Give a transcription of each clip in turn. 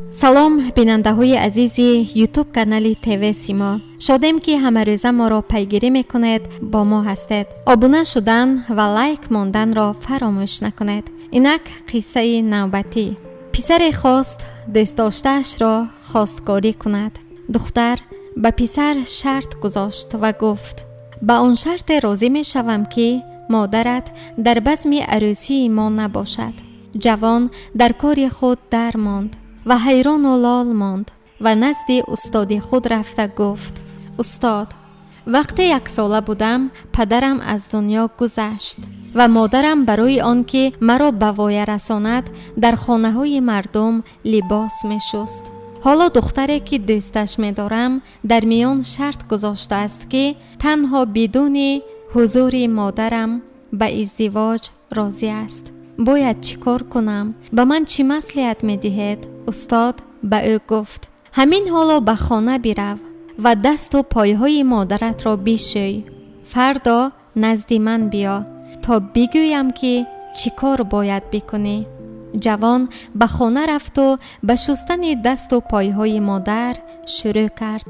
سلام بیننده های عزیزی یوتیوب کانال تیوی سیما. شادیم که همه روزه ما را پیگیری میکنید، با ما هستید. ابونه شدن و لایک ماندن را فراموش نکنید. اینک قصه نوبتی. پسر خواست دوست داشته‌اش را خواستگاری کند. دختر به پسر شرط گذاشت و گفت به آن شرط راضی می شوم که مادرت در بزم عروسی ما نباشد. جوان در کار خود در ماند و حیران و لال ماند و نزد استاد خود رفته گفت استاد، وقتی 1 ساله بودم پدرم از دنیا گذشت و مادرم برای آنکه مرا به وای رساند در خانه های مردم لباس می شست. حالا دختری که دوستش می دارم در میان شرط گذاشته است که تنها بدون حضور مادرم به ازدواج راضی است. باید چی کار کنم؟ به من چی مصلحت می دهید؟ استاد به او گفت همین حالا به خانه برو و دست و پایهای مادرت را بشوی. فردا نزد من بیا تا بگویم که چی کار باید بکنی. جوان به خانه رفت و به شستن دست و پایهای مادر شروع کرد.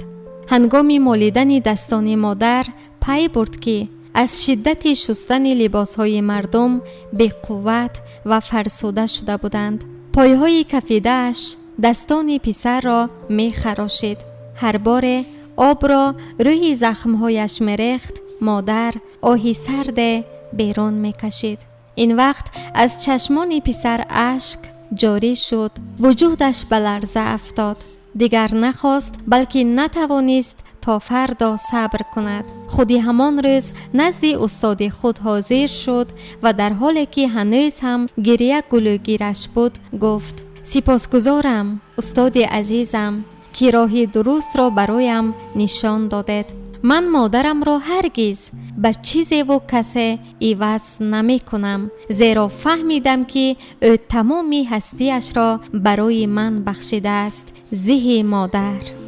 هنگام مالیدن دستان مادر پی برد که از شدت شستن لباسهای مردم به قوت و فرسوده شده بودند. پایهای کفیده‌اش دستان پسر را می خراشید. هر بار آب را روی زخمهایش می ریخت. مادر آهی سرد بیرون می کشید. این وقت از چشمان پسر اشک جاری شد. وجودش به لرزه افتاد. دیگر نخواست بلکه نتوانست تا فردا صبر کند. خودی همان روز نزد استاد خود حاضر شد و در حالی که هنوز هم گریه گلوگیرش بود گفت سپاسگزارم استاد عزیزم که راه درست را برایم نشان دادید. من مادرم را هرگز به چیزی و کسی عوض نمی کنم، زیرا فهمیدم که او تمامی هستیش را برای من بخشیده است. زهی مادر.